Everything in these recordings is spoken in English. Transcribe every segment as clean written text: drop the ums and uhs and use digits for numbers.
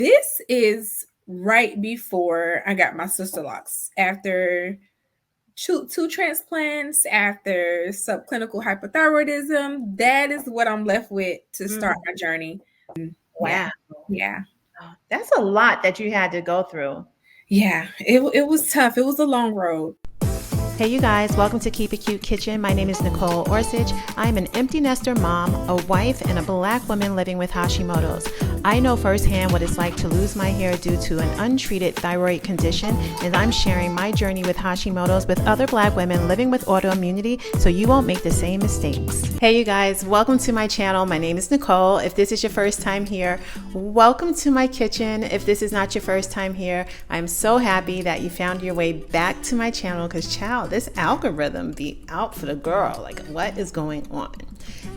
This is right before I got my Sisterlocks. After two transplants, after subclinical hypothyroidism, that is what I'm left with to start my journey. Yeah. Wow. Yeah. That's a lot that you had to go through. Yeah. It was tough. It was a long road. Hey you guys, welcome to Keep It Cute Kitchen. My name is Nicole Orisich. I'm an empty nester mom, a wife, and a black woman living with Hashimoto's. I know firsthand what it's like to lose my hair due to an untreated thyroid condition, and I'm sharing my journey with Hashimoto's with other black women living with autoimmunity so you won't make the same mistakes. Hey you guys, welcome to my channel. My name is Nicole. If this is your first time here, welcome to my kitchen. If this is not your first time here, I'm so happy that you found your way back to my channel because child, this algorithm be out for the girl. Like, what is going on?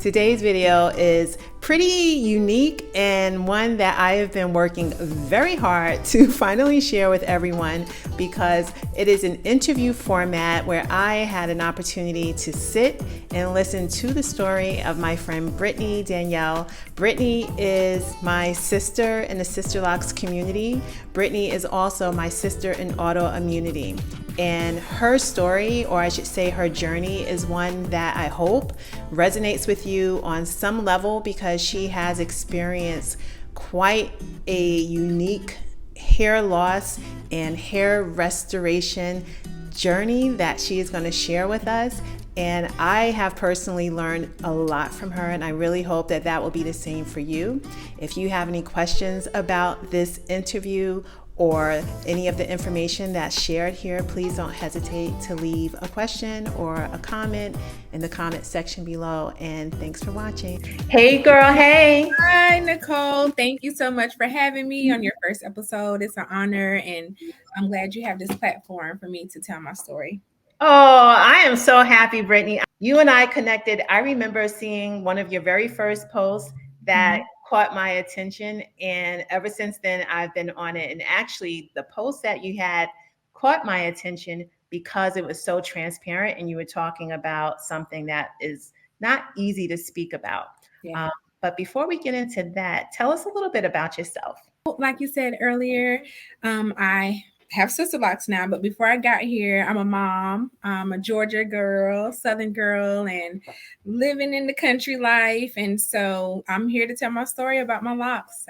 Today's video is pretty unique and one that I have been working very hard to finally share with everyone because it is an interview format where I had an opportunity to sit and listen to the story of my friend Brittany Danielle. Brittany is my sister in the Sisterlocks community. Brittany is also my sister in autoimmunity. And her story, or I should say her journey, is one that I hope resonates with you on some level because she has experienced quite a unique hair loss and hair restoration journey that she is going to share with us. And I have personally learned a lot from her, and I really hope that that will be the same for you. If you have any questions about this interview or any of the information that's shared here, please don't hesitate to leave a question or a comment in the comment section below. And thanks for watching. Hey girl, hey. Hi, Nicole. Thank you so much for having me on your first episode. It's an honor, and I'm glad you have this platform for me to tell my story. Oh, I am so happy, Brittany. You and I connected. I remember seeing one of your very first posts that caught my attention. And ever since then, I've been on it. And actually, the post that you had caught my attention because it was so transparent and you were talking about something that is not easy to speak about. Yeah. But before we get into that, tell us a little bit about yourself. Like you said earlier, I have Sisterlocks now, but before I got here, I'm a mom. I'm a Georgia girl, Southern girl, and living in the country life. And so I'm here to tell my story about my locks.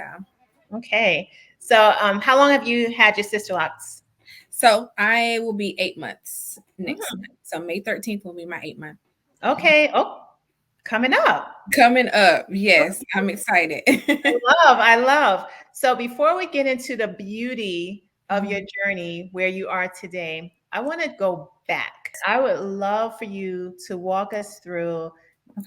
Okay. So how long have you had your Sisterlocks? So I will be 8 months next month. So May 13th will be my 8 month. Okay. Oh, coming up. Coming up. Yes, I'm excited. I love. So before we get into the beauty of your journey where you are today, I want to go back. I would love for you to walk us through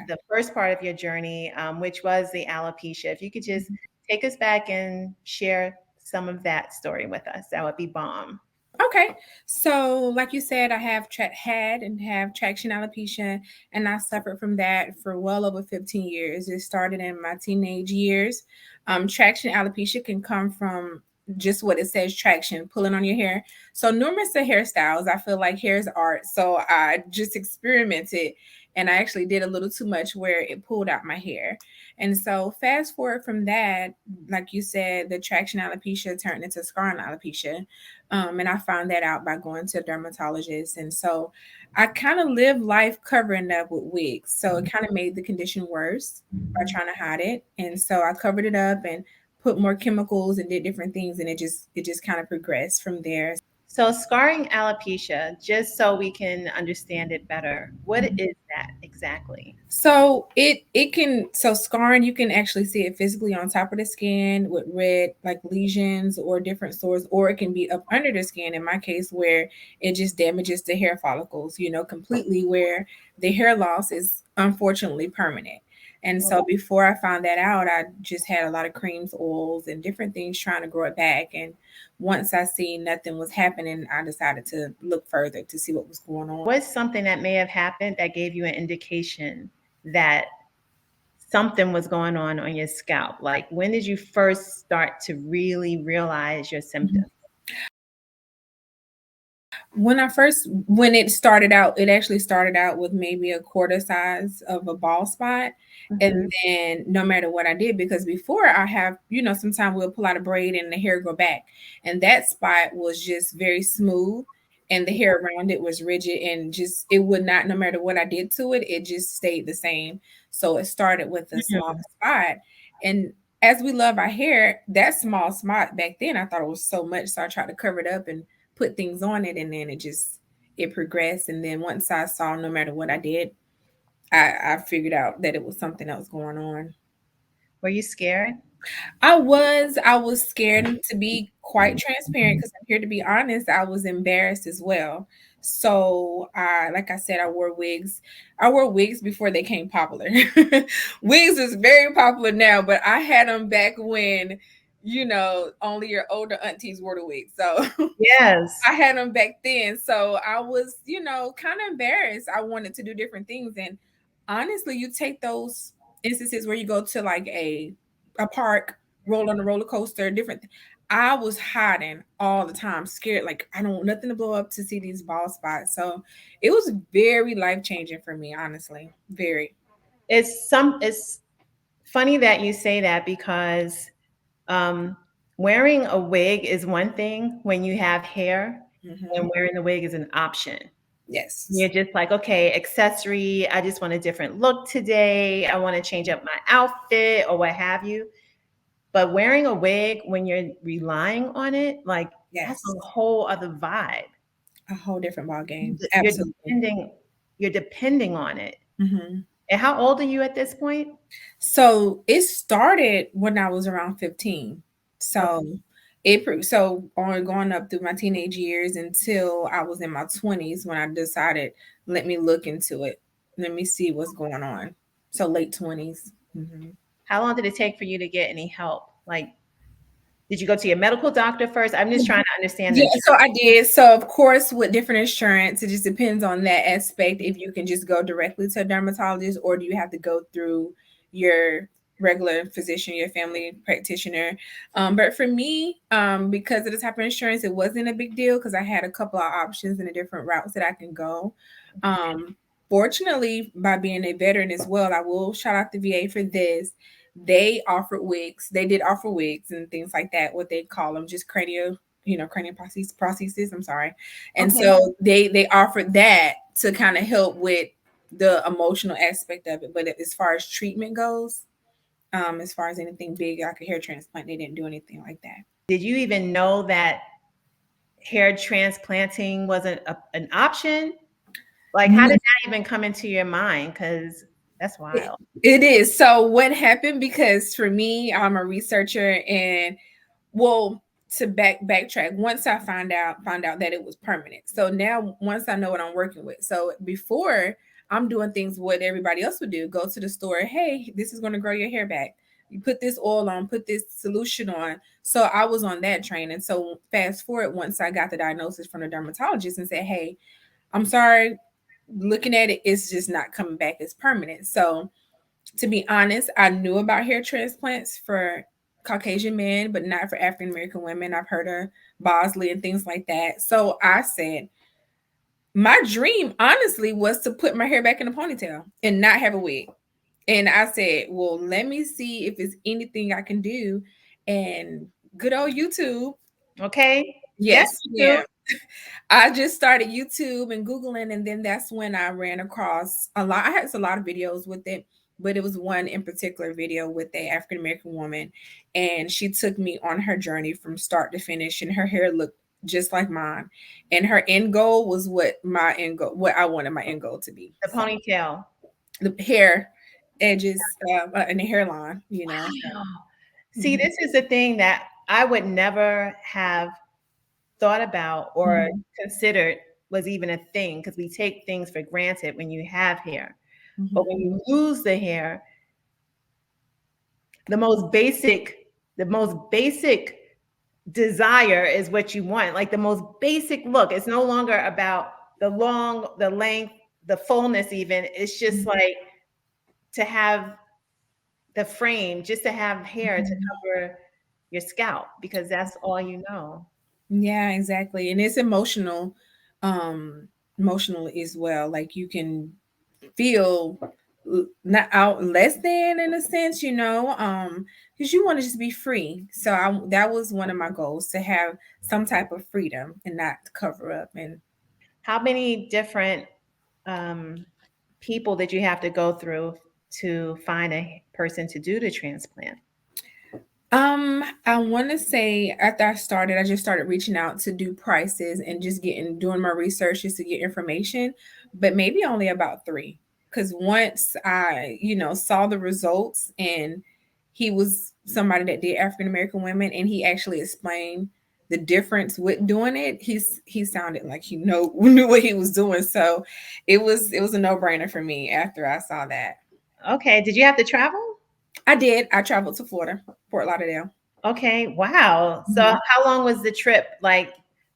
the first part of your journey, which was the alopecia. If you could just take us back and share some of that story with us, that would be bomb. Okay. So, like you said, I have had and have traction alopecia, and I suffered from that for well over 15 years. It started in my teenage years. Traction alopecia can come from just what it says traction, pulling on your hair. So, numerous of hairstyles. I feel like hair is art. So, I just experimented and I actually did a little too much where it pulled out my hair. And so, fast forward from that, like you said, the traction alopecia turned into scarring alopecia. And I found that out by going to a dermatologist. And so I kind of lived life covering up with wigs. So it kind of made the condition worse by trying to hide it. And so I covered it up and put more chemicals and did different things. And it just kind of progressed from there. So scarring alopecia, just so we can understand it better, what is that exactly? So so scarring, you can actually see it physically on top of the skin with red like lesions or different sores, or it can be up under the skin in my case where it just damages the hair follicles, completely, where the hair loss is unfortunately permanent. And so before I found that out, I just had a lot of creams, oils, and different things trying to grow it back. And once I seen nothing was happening, I decided to look further to see what was going on. What's something that may have happened that gave you an indication that something was going on your scalp? Like, when did you first start to really realize your symptoms? When it started out, it actually started out with maybe a quarter size of a bald spot. And Mhm. then no matter what I did, because before I have, sometimes we'll pull out a braid and the hair go back. And that spot was just very smooth and the hair around it was rigid and just it would not, no matter what I did to it, it just stayed the same. So it started with a small Mhm. spot. And as we love our hair, that small spot back then I thought it was so much. So I tried to cover it up and put things on it, and then it progressed. And then once I saw no matter what I did, I figured out that it was something else going on. Were you scared? I was scared, to be quite transparent, because I'm here to be honest, I was embarrassed as well. So I like I said, I wore wigs before they came popular. Wigs is very popular now, but I had them back when only your older aunties wore the wigs. So Yes. I had them back then. So I was, kind of embarrassed. I wanted to do different things. And honestly, you take those instances where you go to like a park, roll on a roller coaster, I was hiding all the time, scared, like I don't want nothing to blow up to see these bald spots. So it was very life changing for me, honestly. Very. It's funny that you say that because um, wearing a wig is one thing when you have hair, Hmm. and wearing the wig is an option. You're Yes. just like, okay, accessory. I just want a different look today. I want to change up my outfit or what have you. But wearing a wig when you're relying on it, like that's Yes. a whole other vibe. A whole different ball game. You're Absolutely. depending, you're depending on it. Hmm. And how old are you at this point? So it started when I was around 15. Okay. So on going up through my teenage years until I was in my 20s when I decided, let me look into it. Let me see what's going on. So late 20s. Hmm. How long did it take for you to get any help? Like, did you go to your medical doctor first? I'm just trying to understand the Yeah, so journey. I did. So of course, with different insurance, it just depends on that aspect. If you can just go directly to a dermatologist, or do you have to go through your regular physician, your family practitioner? But for me, because of the type of insurance, it wasn't a big deal because I had a couple of options and the different routes that I can go. Um, Fortunately, by being a veteran as well, I will shout out the VA for this. They offered wigs. They did offer wigs and things like that. What they call them, just cranial prosthesis. I'm sorry. And Okay. so they offered that to kind of help with the emotional aspect of it. But as far as treatment goes, as far as anything big like a hair transplant, they didn't do anything like that. Did you even know that hair transplanting wasn't an option? Like, how did that even come into your mind? Because that's It wild. it is. So what happened, because for me, I'm a researcher, and well, to backtrack, once I found out that it was permanent. So now once I know what I'm working with. So before, I'm doing things what everybody else would do. Go to the store, hey, this is going to grow your hair back. You put this oil on, put this solution on. So I was on that train. And so fast forward, once I got the diagnosis from the dermatologist and said, hey, I'm sorry, looking at it, it's just not coming back as permanent. So to be honest, I knew about hair transplants for Caucasian men, but not for African American women. I've heard of Bosley and things like that. So I said, my dream, honestly, was to put my hair back in a ponytail and not have a wig. And I said, well, let me see if it's anything I can do. And good old YouTube. Okay. Yes, Yes, you do. yeah. I just started YouTube and Googling, and then that's when I ran across a lot. I had a lot of videos with it, but it was one in particular video with a African American woman, and she took me on her journey from start to finish, and her hair looked just like mine, and her end goal was what I wanted my end goal to be. The So ponytail. the hair edges and the hairline. So. Wow. See, Mhm, this is the thing that I would never have thought about or mhm, considered was even a thing because we take things for granted when you have hair. But when mhm, you lose the hair, the most basic desire is what you want. Like the most basic look. It's no longer about the length, the fullness even. It's just mhm, like to have the frame, just to have hair to mhm. cover your scalp because that's all you know. Yeah, exactly. And it's emotional um emotionally as well. Like you can feel not out less than in a sense, because you want to just be free. So that was one of my goals, to have some type of freedom and not cover up. And How many different um, people did you have to go through to find a person to do the transplant? I want to say after I just started reaching out to do prices and just doing my research just to get information, but maybe only about three. Because once I, saw the results, and he was somebody that did African American women, and he actually explained the difference with doing it. He sounded like he knew what he was doing. So it was a no brainer for me after I saw that. Okay. Did you have to travel? I did. I traveled to Florida, Fort Lauderdale. Okay. Wow. So Mhm. how long was the trip? Like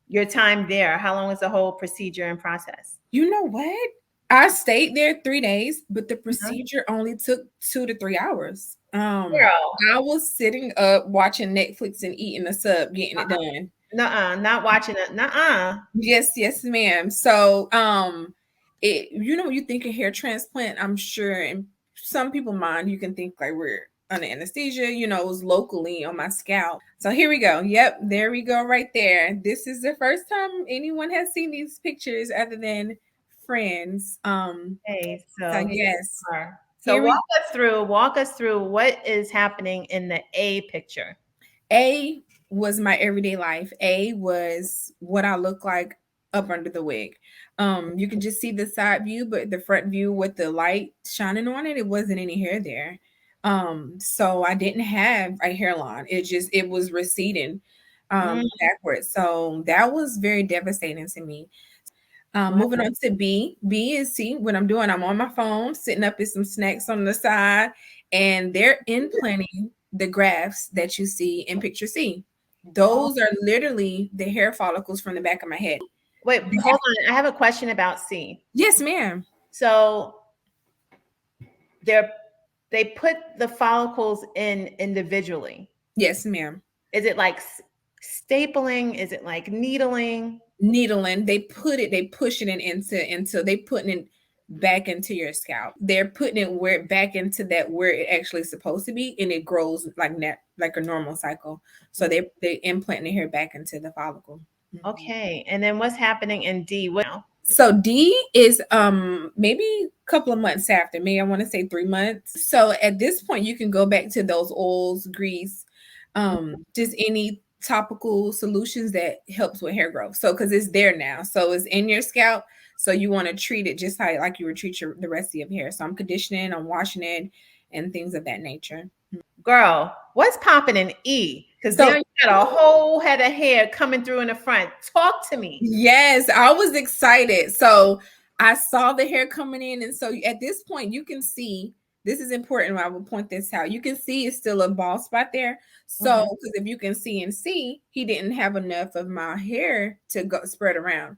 your time there? How long was the whole procedure and process? You know what? I stayed there 3 days, but the Uh-huh. procedure only took 2 to 3 hours. Girl, I was sitting up watching Netflix and eating a sub, getting it done. nuh-uh, not watching it. Nuh-uh. Yes, yes, ma'am. So, when you think of hair transplant, I'm sure in some people' mind, you can think like we're under anesthesia. It was locally on my scalp. So here we go. Yep, there we go, right there. This is the first time anyone has seen these pictures other than friends. Okay, So so here yes, we are. So here we walk us through what is happening in the A picture. A was my everyday life. A was what I look like up under the wig. You can just see the side view, but the front view with the light shining on it, it wasn't any hair there. So I didn't have a hairline. It was receding Mm, backwards. So that was very devastating to me. wow. Moving on to B. B is see what I'm doing. I'm on my phone, sitting up with some snacks on the side, and they're implanting the grafts that you see in picture C. Oh, Those are literally the hair follicles from the back of my head. wait, hold on. I have a question about C. Yes, ma'am. So they're they put the follicles in individually. Yes, ma'am. Is it like stapling? Is it like needling? Needling, they push it into they putting it back into your scalp. They're putting it where back into that where it actually is supposed to be, and it grows like that, like a normal cycle. So they implant the hair back into the follicle. Mhm. Okay. And then what's happening in D? What now? So D is maybe a couple of months after me. I want to say 3 months. So at this point, you can go back to those oils, grease, just any topical solutions that helps with hair growth. So because it's there now, so it's in your scalp. So you want to treat it just like you would treat the rest of your hair. So I'm conditioning, I'm washing it, and things of that nature. Girl, what's popping in E? Because now So you got a whole head of hair coming through in the front. Talk to me. yes, I was excited. So I saw the hair coming in. And so at this point, you can see this is important. I will point this out. You can see it's still a bald spot there. So, Mhm, because if you can see and see, he didn't have enough of my hair to go spread around.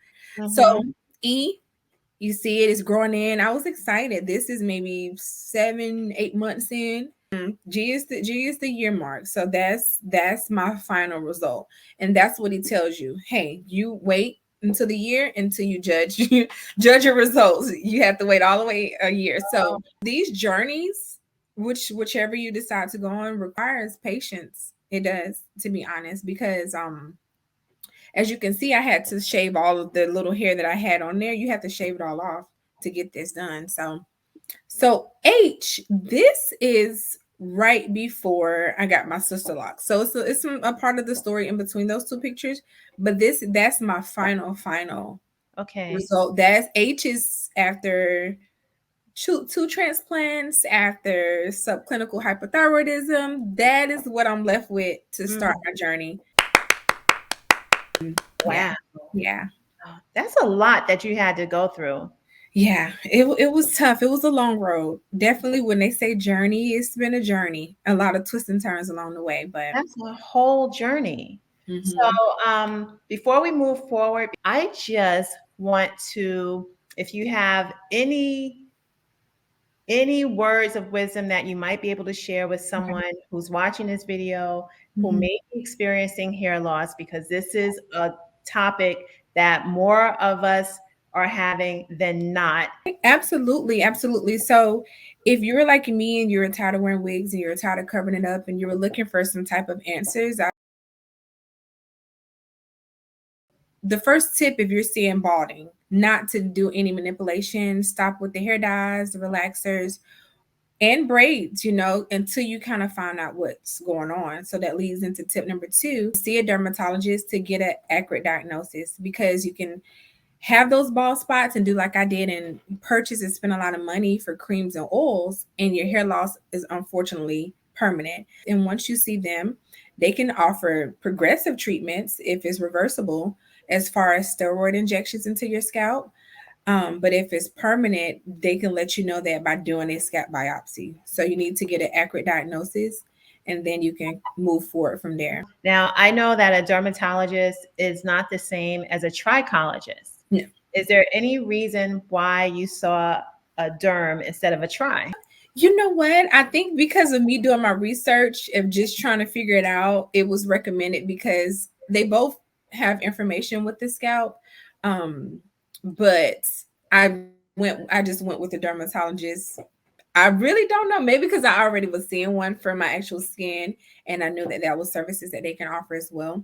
So, mhm. E, you see it is growing in. I was excited. This is maybe 7, 8 months in. G is the year mark. So that's my final result. And that's what he tells you. Hey, you wait until the year until you judge your results. You have to wait all the way a year. So these journeys, whichever you decide to go on, requires patience. It does, to be honest, because as you can see, I had to shave all of the little hair that I had on there. You have to shave it all off to get this done. So H, this is right before I got my Sisterlocks. So it's a part of the story in between those two pictures, but that's my final Okay. result. That's H is after two transplants, after subclinical hypothyroidism. That is what I'm left with to start Mm, my journey. Yeah. wow. Yeah. That's a lot that you had to go through. Yeah, it was tough. It was a long road. Definitely, when they say journey, it's been a journey. A lot of twists and turns along the way, but That's a whole journey. So, mhm. before we move forward, I just want to, if you have any words of wisdom that you might be able to share with Okay. someone who's watching this video who Mhm. may be experiencing hair loss, because this is a topic that more of us are having than not? Absolutely, absolutely. So if you're like me and you're tired of wearing wigs and you're tired of covering it up and you were looking for some type of answers, the first tip, if you're seeing balding, not to do any manipulation, stop with the hair dyes, the relaxers, and braids, until you kind of find out what's going on. So that leads into tip number 2, see a dermatologist to get an accurate diagnosis, because you can have those bald spots and do like I did and purchase and spend a lot of money for creams and oils, and your hair loss is unfortunately permanent. And once you see them, they can offer progressive treatments if it's reversible, as far as steroid injections into your scalp. But if it's permanent, they can let you know that by doing a scalp biopsy. So you need to get an accurate diagnosis, and then you can move forward from there. Now, I know that a dermatologist is not the same as a trichologist. No. Is there any reason why you saw a derm instead of a tri? You know what? I think because of me doing my research of just trying to figure it out, it was recommended because they both have information with the scalp. But I just went with the dermatologist. I really don't know. Maybe because I already was seeing one for my actual skin, and I knew that that was services that they can offer as well.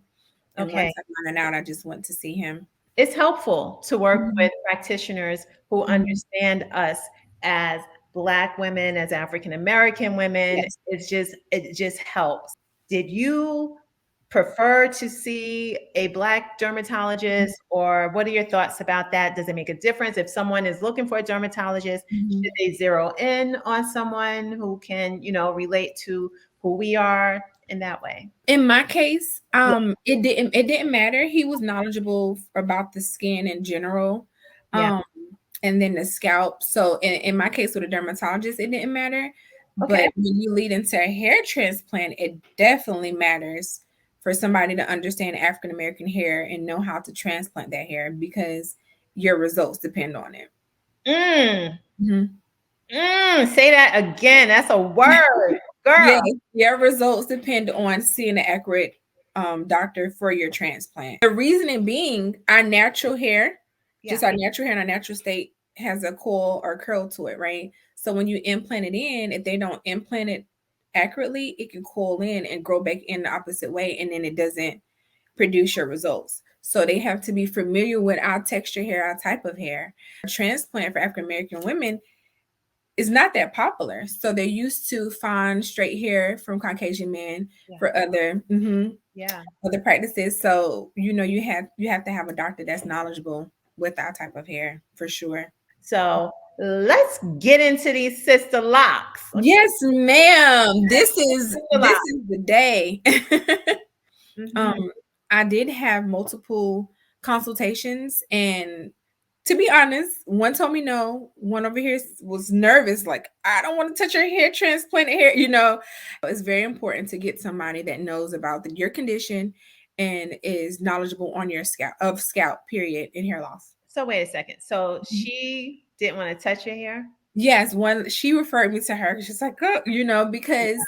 And Okay. once I found it out, I just went to see him. It's helpful to work Mhm. with practitioners who Mhm. understand us as Black women, as African American women. Yes. It just helps. Did you prefer to see a Black dermatologist, or what are your thoughts about that? Does it make a difference if someone is looking for a dermatologist? Should Mhm. they zero in on someone who can, relate to who we are in that way? In my case, Yeah. it didn't matter. He was knowledgeable about the skin in general, Yeah. um, and then the scalp. So in my case with a dermatologist, it didn't matter. Okay. But when you lead into a hair transplant, it definitely matters for somebody to understand African American hair and know how to transplant that hair, because your results depend on it. Mm. Mhm. Say that again. That's a word, Yes, girl. your results depend on seeing an accurate doctor for your transplant. The reasoning being, our natural hair, Yeah. just our natural hair in our natural state, has a coil or curl to it, right? So when you implant it in, if they don't implant it accurately, it can coil in and grow back in the opposite way, and then it doesn't produce your results. So they have to be familiar with our texture hair, our type of hair. A transplant for African American women is not that popular. So they're used to fine straight hair from Caucasian men Yeah. for Yeah. other practices. So you have to have a doctor that's knowledgeable with that type of hair for sure. So let's get into these sister locks. Okay. Yes, ma'am. This is Sister this locks. is the day. um, Hmm. I did have multiple consultations, and to be honest, one told me no. One over here was nervous, like, I don't want to touch your hair, transplanted hair. It's very important to get somebody that knows about your condition and is knowledgeable on your scalp, period, and hair loss. So wait a second. So Mhm. she didn't want to touch your hair? Yes, one she referred me to her 'cause she's like, oh, because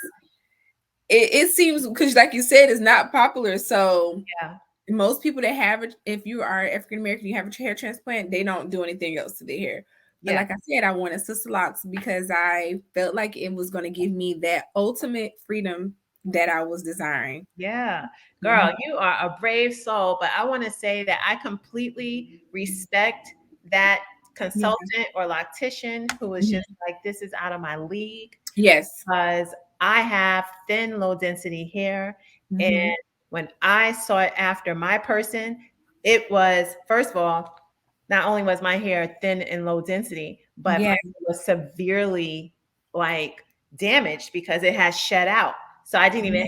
it seems, because like you said, it's not popular. So Yeah. most people that have it, if you are African American, you have a hair transplant, they don't do anything else to their hair. But Yeah. like I said, I wanted Sisterlocks because I felt like it was going to give me that ultimate freedom that I was desiring. Yeah. Girl, Mhm. you are a brave soul, but I want to say that I completely respect that Yeah. consultant or loctician who is just Mhm. like, this is out of my league, Yes. because I have thin, low density hair. And Hmm. when I sought after my person, it was, first of all, not only was my hair thin and low density, but my Yes. hair was severely like damaged because it has shed out. So I didn't even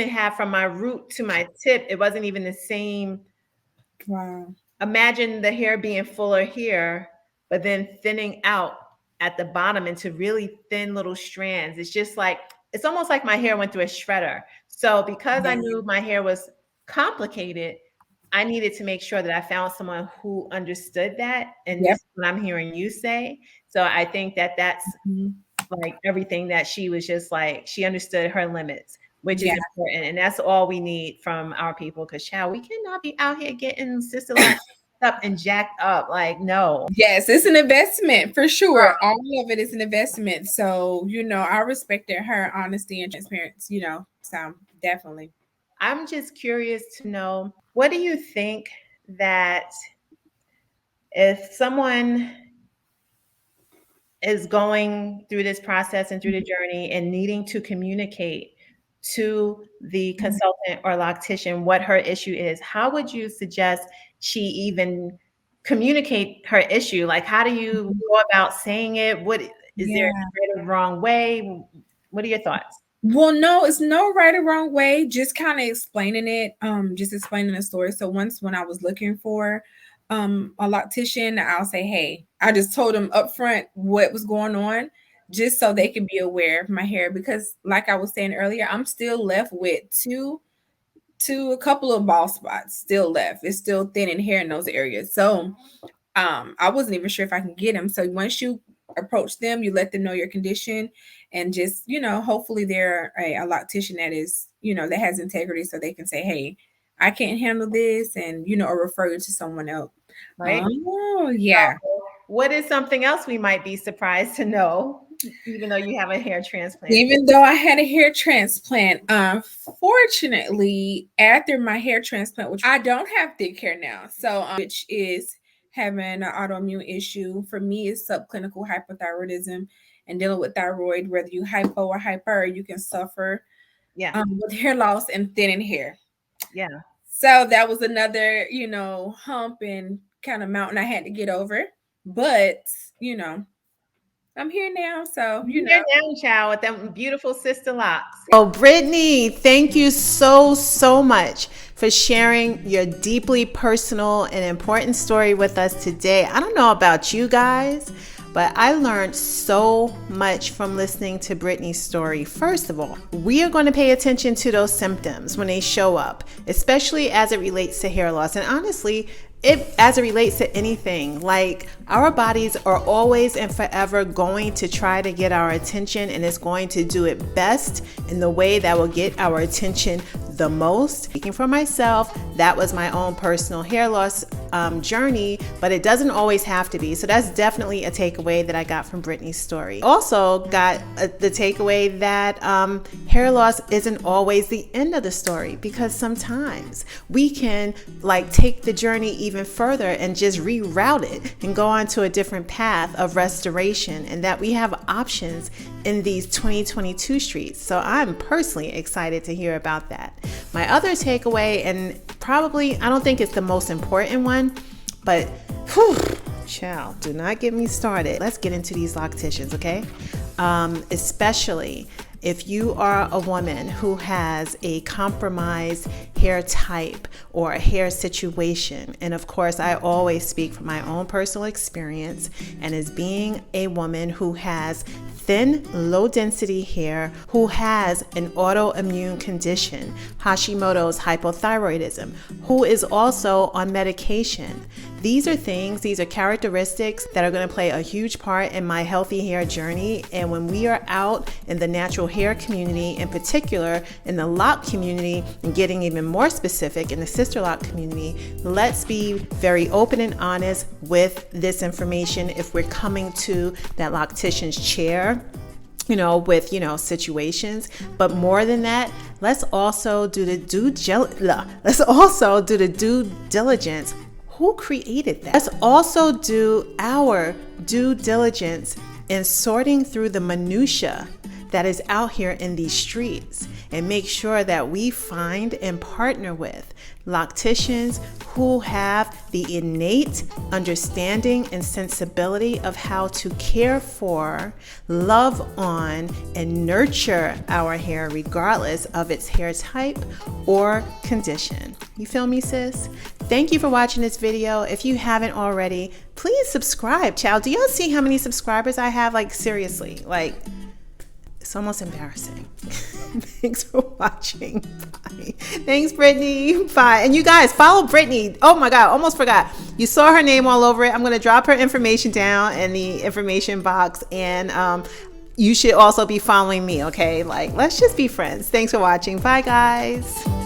have from my root to my tip, it wasn't even the same. Wow. Imagine the hair being fuller here, but then thinning out at the bottom into really thin little strands. It's just like, it's almost like my hair went through a shredder. So because I Yeah. knew my hair was complicated, I needed to make sure that I found someone who understood that. And this Yep. is what I'm hearing you say. So I think that that's Mhm. like everything, that she was just like, she understood her limits. which is Yeah. important. And that's all we need from our people. Because, child, we cannot be out here getting Sisterlocks up and jacked up. Like, no. Yes, it's an investment for sure. All of it is an investment. So, I respected her honesty and transparency, so definitely. I'm just curious to know, what do you think that if someone is going through this process and through the journey and needing to communicate to the consultant or loctician what her issue is, how would you suggest she even communicate her issue? Like, how do you go about saying it? What is there Yeah. a right or wrong way? What are your thoughts? Well, no, it's no right or wrong way. Just kind of explaining it, just explaining the story. So once when I was looking for a loctician, I'll say, hey, I just told them up front what was going on, just so they can be aware of my hair. Because like I was saying earlier, I'm still left with a couple of bald spots still left. It's still thin in hair in those areas. So I wasn't even sure if I can get them. So once you approach them, you let them know your condition, and just, hopefully they're a loctician that is, that has integrity, so they can say, hey, I can't handle this, and, or refer you to someone else. Right? Oh, yeah. What is something else we might be surprised to know, even though you have a hair transplant? Even though I had a hair transplant, unfortunately, after my hair transplant, which I don't have thick hair now, so which is having an autoimmune issue. For me, it's subclinical hypothyroidism, and dealing with thyroid, whether you hypo or hyper, you can suffer Yeah. with hair loss and thinning hair. Yeah. So that was another, hump and kind of mountain I had to get over. But, I'm here now. So, You're down, child, with them beautiful Sisterlocks. Oh, Brittany, thank you so much for sharing your deeply personal and important story with us today. I don't know about you guys, but I learned so much from listening to Brittany's story. First of all, we are going to pay attention to those symptoms when they show up, especially as it relates to hair loss. And honestly, as it relates to anything, like our bodies are always and forever going to try to get our attention, and it's going to do it best in the way that will get our attention the most. Speaking for myself, that was my own personal hair loss journey, but it doesn't always have to be. So that's definitely a takeaway that I got from Brittany's story. Also got the takeaway that hair loss isn't always the end of the story, because sometimes we can take the journey even further and just reroute it and go on to a different path of restoration, and that we have options in these 2022 streets. So I'm personally excited to hear about that. My other takeaway, and probably I don't think it's the most important one, but child, do not get me started. Let's get into these locticians, okay? Especially if you are a woman who has a compromised hair type or a hair situation. And of course, I always speak from my own personal experience, and as being a woman who has thin, low density hair, who has an autoimmune condition, Hashimoto's hypothyroidism, who is also on medication. These are characteristics that are going to play a huge part in my healthy hair journey. And when we are out in the natural hair community, in particular in the lock community, and getting even more specific in the Sisterlock community, let's be very open and honest with this information if we're coming to that loctician's chair, with, situations. But more than that, let's also do the due diligence. Who created that? Let's also do our due diligence in sorting through the minutia that is out here in these streets, and make sure that we find and partner with locticians who have the innate understanding and sensibility of how to care for, love on, and nurture our hair regardless of its hair type or condition. You feel me, sis? Thank you for watching this video. If you haven't already, please subscribe, child. Do y'all see how many subscribers I have? Seriously, it's almost embarrassing. Thanks for watching. Bye. Thanks, Brittany. Bye. And you guys, follow Brittany. Oh my God, almost forgot. You saw her name all over it. I'm going to drop her information down in the information box. And you should also be following me, okay? Like, let's just be friends. Thanks for watching. Bye, guys.